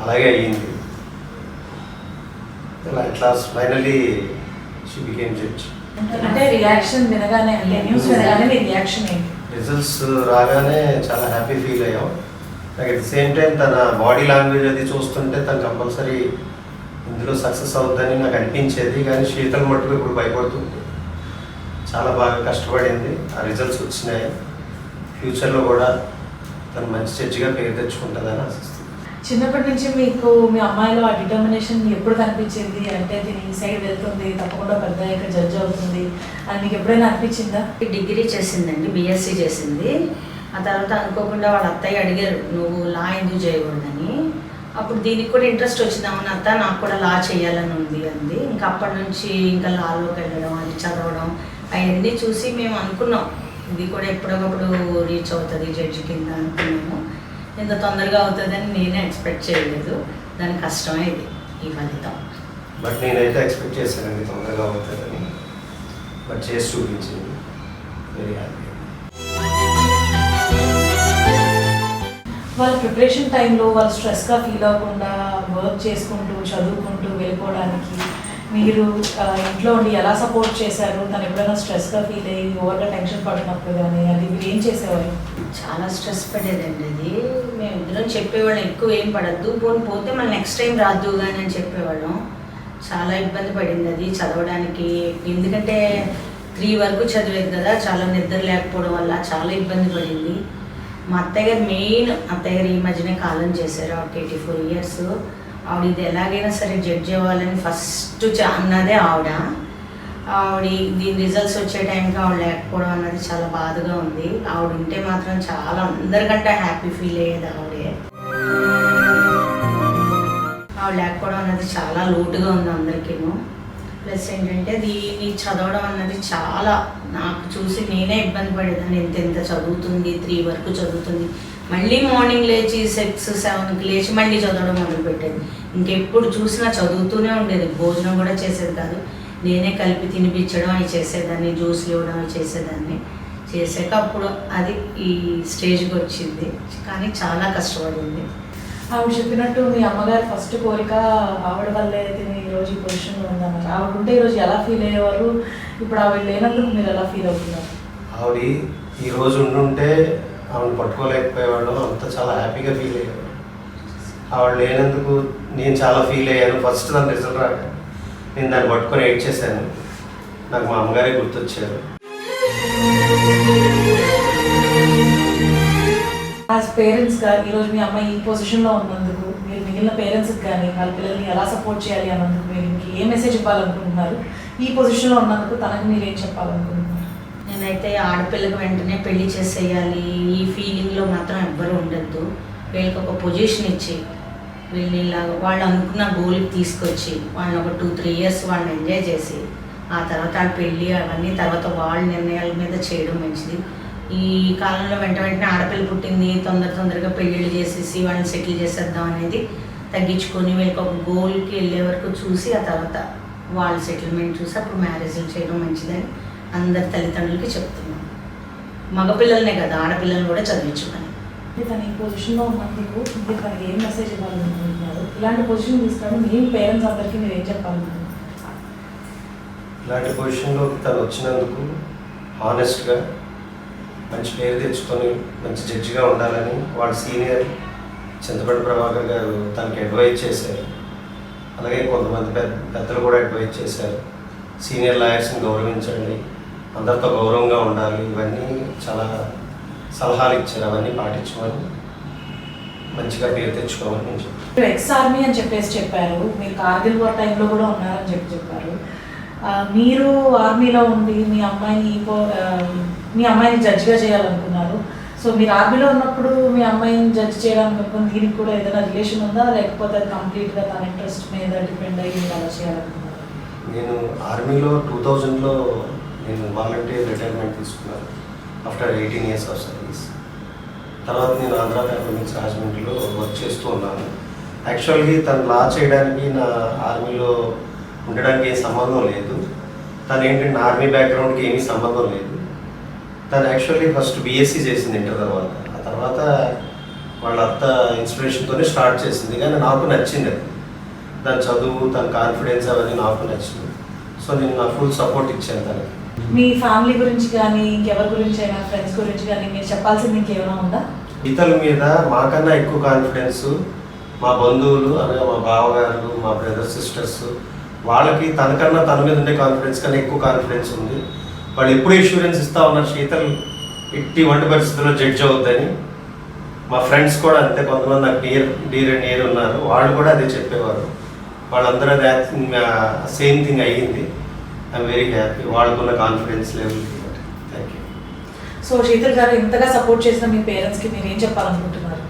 అలాగే అయ్యింది. Class finally she became judge. అంటే రియాక్షన్ వినగానే, అంటే న్యూస్ వినగానే మీ రియాక్షన్ ఏంటి? రిజల్ట్స్ రాగానే చాలా హ్యాపీ ఫీల్ అయ్యాం. అట్ ద సేమ్ టైం తన బాడీ లాంగ్వేజ్ అది చూస్తుంటే తను కంపల్సరీ ఇందులో సక్సెస్ అవుతుందని నాకు అనిపించేది. కానీ శీతల్ మట్టుకు ఇప్పుడు భయపడుతుంది. చాలా బాగా కష్టపడింది, ఆ రిజల్ట్స్ వచ్చినాయి. ఫ్యూచర్లో కూడా తను మంచి జడ్జిగా పేరు తెచ్చుకుంటుందని ఆశిస్తుంది. చిన్నప్పటి నుంచి మీకు మీ అమ్మాయిలో ఆ డిటర్మినేషన్ ఎప్పుడు కనిపించింది? అంటే దీని ఈ సైడ్ వెళ్తుంది, తప్పకుండా పెద్ద అయ్యాక జడ్జ్ అవుతుంది అని మీకు ఎప్పుడైనా అనిపించిందా? డిగ్రీ చేసిందండి, బీఎస్సీ చేసింది. ఆ తర్వాత అనుకోకుండా వాళ్ళ అత్తయ్య అడిగారు, నువ్వు లా ఎందుకు చేయకూడదని. అప్పుడు దీనికి కూడా ఇంట్రెస్ట్ వచ్చిందామని, అత్త నాకు కూడా లా చేయాలని ఉంది అంది. ఇంకా అప్పటి నుంచి ఇంకా లాలోకి వెళ్ళడం, అది చదవడం అవన్నీ చూసి మేము అనుకున్నాం ఇది కూడా ఎప్పటికప్పుడు రీచ్ అవుతుంది జడ్జి కింద అనుకున్నాము. ఇంత తొందరగా అవుతుందని నేనే ఎక్స్పెక్ట్ చేయలేదు. దాని కష్టమే ఇది ఈ ఫలితం. బట్ నేనైతే ఎక్స్పెక్ట్ చేశానండి తొందరగా అవుతుందని. బట్ చేసి చూపించింది. Very happy. వాళ్ళ ప్రిపరేషన్ టైంలో వాళ్ళు స్ట్రెస్గా ఫీల్ అవ్వకుండా వర్క్ చేసుకుంటూ చదువుకుంటూ వెళ్ళిపోవడానికి మీరు ఇంట్లో ఉండి ఎలా సపోర్ట్ చేశారు? తను ఎప్పుడైనా స్ట్రెస్గా ఫీల్ అయ్యి ఓవర్గా టెన్షన్ పడినప్పుడు కానీ అది మీరు ఏం చేసేవారు? చాలా స్ట్రెస్ పడేదండి అది. మేము ఇద్దరం చెప్పేవాళ్ళం, ఎక్కువ ఏం పడద్దు, పోతే మళ్ళీ నెక్స్ట్ టైం రాద్దు కానీ అని చెప్పేవాళ్ళం. చాలా ఇబ్బంది పడింది అది చదవడానికి. ఎందుకంటే 3 వరకు చదివేది కదా, చాలా నిద్ర లేకపోవడం వల్ల చాలా ఇబ్బంది పడింది. మా అత్తయ్య గారు అత్తయ్య గారు ఈ మధ్యనే కాలం చేశారు, ఆవిడకి 84 ఇయర్స్. ఆవిడ ఇది ఎలాగైనా సరే జడ్జి అవ్వాలని ఫస్ట్ అన్నదే ఆవిడ. దీని రిజల్ట్స్ వచ్చే టైంకి ఆవిడ లేకపోవడం అన్నది చాలా బాధగా ఉంది. ఆవిడ ఉంటే మాత్రం చాలా అందరికంటే హ్యాపీ ఫీల్ అయ్యేది ఆవిడే. ఆవిడ లేకపోవడం అన్నది చాలా లోటుగా ఉంది అందరికీను. ప్లస్ ఏంటంటే దీన్ని చదవడం అన్నది చాలా నాకు చూసి నేనే ఇబ్బంది పడేదాన్ని. ఎంత చదువుతుంది, 3 వరకు చదువుతుంది, మళ్ళీ మార్నింగ్ లేచి 6, 7కి లేచి మళ్ళీ చదవడం మొదలుపెట్టేది. ఇంకెప్పుడు చూసినా చదువుతూనే ఉండేది. భోజనం కూడా చేసేది కాదు, నేనే కలిపి తినిపించడం అవి చేసేదాన్ని, జ్యూస్లు ఇవ్వడం అవి చేసేదాన్ని. చేసాక అప్పుడు అది ఈ స్టేజ్కి వచ్చింది. కానీ చాలా కష్టపడింది. ఆవిడ చెప్పినట్టు మీ అమ్మగారు ఫస్ట్ కోరిక ఆవిడ వల్లే తిని ఈరోజు ఈ పొజిషన్లో ఉందన్నారు. ఆవిడ ఉంటే ఈరోజు ఎలా ఫీల్ అయ్యేవారు? ఇప్పుడు ఆవిడ లేనందుకు మీరు ఎలా ఫీల్ అవుతున్నారు? ఆవిడ ఈరోజు ఉండుంటే ఆవిడ పట్టుకోలేకపోయేవాళ్ళం, అంతా చాలా హ్యాపీగా ఫీల్ అయ్యేవాడు. ఆవిడ లేనందుకు నేను చాలా ఫీల్ అయ్యాను. ఫస్ట్ దాని రిజల్ట్ రాక నేను దాన్ని పట్టుకొని ఎయిట్ చేశాను. నాకు మా అమ్మగారే గుర్తొచ్చారు. యాజ్ పేరెంట్స్గా ఈరోజు మీ అమ్మాయి ఈ పొజిషన్లో ఉన్నందుకు మీరు మిగిలిన పేరెంట్స్కి కానీ వాళ్ళ పిల్లల్ని ఎలా సపోర్ట్ చేయాలి అన్నందుకు మీరు ఇంక ఏ మెసేజ్ ఇవ్వాలనుకుంటున్నారు? ఈ పొజిషన్లో ఉన్నందుకు తనకు మీరు ఏం చెప్పాలనుకుంటున్నారు? నేనైతే ఆడపిల్లకి వెంటనే పెళ్లి చేసేయాలి ఈ ఫీలింగ్లో మాత్రం ఎవ్వరూ ఉండద్దు. వీళ్ళకి ఒక పొజిషన్ ఇచ్చి వీళ్ళని వాళ్ళు అనుకున్న గోల్కి తీసుకొచ్చి వాళ్ళని ఒక 2-3 ఇయర్స్ వాళ్ళని ఎంజాయ్ చేసి ఆ తర్వాత వాళ్ళ పెళ్ళి అవన్నీ తర్వాత వాళ్ళ నిర్ణయాల మీద చేయడం మంచిది. ఈ కాలంలో వెంటనే ఆడపిల్ల పుట్టింది తొందరగా పెళ్ళిళ్ళు చేసేసి వాళ్ళని సెటిల్ చేసేద్దాం అనేది తగ్గించుకొని వీళ్ళకి ఒక గోల్కి వెళ్ళే వరకు చూసి ఆ తర్వాత వాళ్ళ సెటిల్మెంట్ చూసి అప్పుడు మ్యారేజ్లు చేయడం మంచిదని అందరి తల్లిదండ్రులకి చెప్తున్నాను. మగపిల్లలనే కదా, ఆడపిల్లల్ని కూడా చదివించమని. తను ఈ పొజిషన్లో ఉన్నందుకు మీరు తనకి ఏం మెసేజ్ ఇవ్వాలనుకుంటున్నారు? ఇలాంటి పొజిషన్ తీసుకుని మీ పేరెంట్స్ అందరికీ మీరు ఏం చెప్పాలనుకుంటున్నారు? ఇలాంటి పొజిషన్లోకి తను వచ్చినందుకు హానెస్ట్గా మంచి పేరు తెచ్చుకొని మంచి జడ్జిగా ఉండాలని వాళ్ళ సీనియర్ చింతపల్లి ప్రభాకర్ గారు తనకి అడ్వైజ్ చేశారు. అలాగే కొంతమంది పెద్దలు కూడా అడ్వైజ్ చేశారు. సీనియర్ లాయర్స్ని గౌరవించండి, అందరితో గౌరవంగా ఉండాలి, ఇవన్నీ చాలా సలహాలు ఇచ్చారు. అవన్నీ పాటించమని, మంచిగా పేరు తెచ్చుకోమని నేను చెప్పాను. ఎక్స్ ఆర్మీ అని చెప్పారు, మీరు కార్గిల్ వార్ టైంలో కూడా ఉన్నారని చెప్పారు. మీరు ఆర్మీలో ఉండి మీ అమ్మాయిని జడ్జిగా చేయాలనుకున్నారు. సో మీరు ఆర్మీలో ఉన్నప్పుడు మీ అమ్మాయిని జడ్జ్ చేయడానికి అనుకున్న దీనికి కూడా ఏదైనా రిలేషన్ ఉందా, లేకపోతే అది కంప్లీట్గా తన ఇంట్రెస్ట్ మీద డిపెండ్ అయ్యి మీరు అలా చేయాలనుకున్నారు? నేను ఆర్మీలో 2000లో నేను వాలంటీర్ రిటైర్మెంట్ తీసుకున్నాను ఆఫ్టర్ 18 ఇయర్స్ ఆఫ్ సర్వీస్. తర్వాత నేను ఆంధ్ర పేపర్ మిల్స్ రాజమండ్రిలో వర్క్ చేస్తూ ఉన్నాను. యాక్చువల్గా తను లా చేయడానికి నా ఆర్మీలో ఉండడానికి ఏం సంబంధం లేదు. తను ఏంటంటే ఆర్మీ బ్యాక్గ్రౌండ్కి ఏమీ సంబంధం లేదు. తను యాక్చువల్లీ ఫస్ట్ బీఎస్సీ చేసింది ఇంటర్ తర్వాత. ఆ తర్వాత వాళ్ళ అత్త ఇన్స్పిరేషన్తోనే స్టార్ట్ చేసింది. కానీ నాకు నచ్చింది అది, దాని చదువు, తన కాన్ఫిడెన్స్ అవన్నీ నాకు నచ్చింది. సో నేను నా ఫుల్ సపోర్ట్ ఇచ్చాను తనకి. మీ ఫ్యామిలీ గురించి కానీ ఇంకెవరి గురించి అయినా, ఫ్రెండ్స్ గురించి కానీ మీరు చెప్పాల్సింది ఇంకేమైనా ఉందా? ఇతరుల మీద మాకన్నా ఎక్కువ కాన్ఫిడెన్స్ మా బంధువులు, అనగా మా బావగారు, మా బ్రదర్స్ సిస్టర్స్, వాళ్ళకి తనకన్నా తన మీద ఉండే కాన్ఫిడెన్స్ కన్నా ఎక్కువ కాన్ఫిడెన్స్ ఉంది. వాళ్ళు ఎప్పుడు ఇన్సూరెన్స్ ఇస్తూ ఉన్నారు, శీతల్ ఎట్టి వంటి పరిస్థితుల్లో జడ్జ్ అవుద్దని. మా ఫ్రెండ్స్ కూడా అంతే, కొంతమంది నాకు డీర్ అండ్ నియర్ ఉన్నారు, వాళ్ళు కూడా అదే చెప్పేవారు. వాళ్ళందరూ అదే సేమ్ థింగ్ అయ్యింది. ఐఎమ్ వెరీ హ్యాపీ వాళ్ళకున్న confidence level. Thank you. So Sheetal గారు ఇంతగా సపోర్ట్ చేసిన మీ పేరెంట్స్కి మీరు ఏం చెప్పాలనుకుంటున్నారు?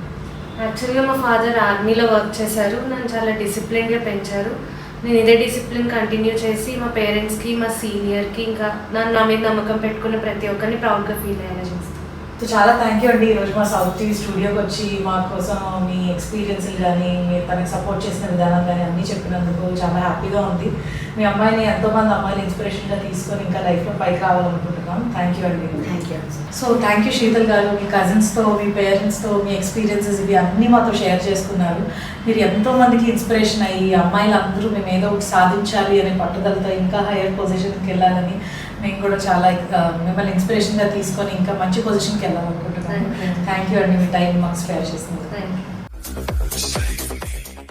యాక్చువల్గా మా ఫాదర్ ఆర్మీలో వర్క్ చేశారు, నన్ను చాలా డిసిప్లిన్గా పెంచారు. నేను ఇదే డిసిప్లిన్ కంటిన్యూ చేసి మా పేరెంట్స్కి, మా సీనియర్కి, ఇంకా నా మీద నమ్మకం పెట్టుకున్న ప్రతి ఒక్కరిని ప్రౌడ్గా ఫీల్ అయ్యేలా చేస్తాను. సో చాలా థ్యాంక్ యూ అండి, ఈరోజు మా సౌత్ టీవీ స్టూడియోకి వచ్చి మా కోసం మీ ఎక్స్పీరియన్స్లు కానీ మీరు తనకి సపోర్ట్ చేసిన విధానం కానీ అన్నీ చెప్పినందుకు చాలా హ్యాపీగా ఉంది. మీ అమ్మాయిని ఎంతోమంది అమ్మాయిలు ఇన్స్పిరేషన్గా తీసుకొని ఇంకా లైఫ్లో పైకి రావాలనుకుంటున్నాం. థ్యాంక్ యూ అండి. Thank you. So thank you Sheetal గారు, మీ కజిన్స్తో, మీ పేరెంట్స్తో మీ ఎక్స్పీరియన్సెస్ ఇవి అన్నీ మాతో షేర్ చేసుకున్నారు. మీరు ఎంతోమందికి ఇన్స్పిరేషన్ అయ్యి అమ్మాయిలందరూ మేము ఏదో ఒకటి సాధించాలి అనే పట్టుదలతో ఇంకా హైయర్ పొజిషన్కి వెళ్ళాలని మేము కూడా చాలా మిమ్మల్ని ఇన్స్పిరేషన్గా తీసుకొని ఇంకా మంచి పొజిషన్కి వెళ్ళాలనుకుంటున్నాను. థ్యాంక్ యూ అండి, మీ టైం మాకు స్పేర్ చేసినందుకు. Thank you.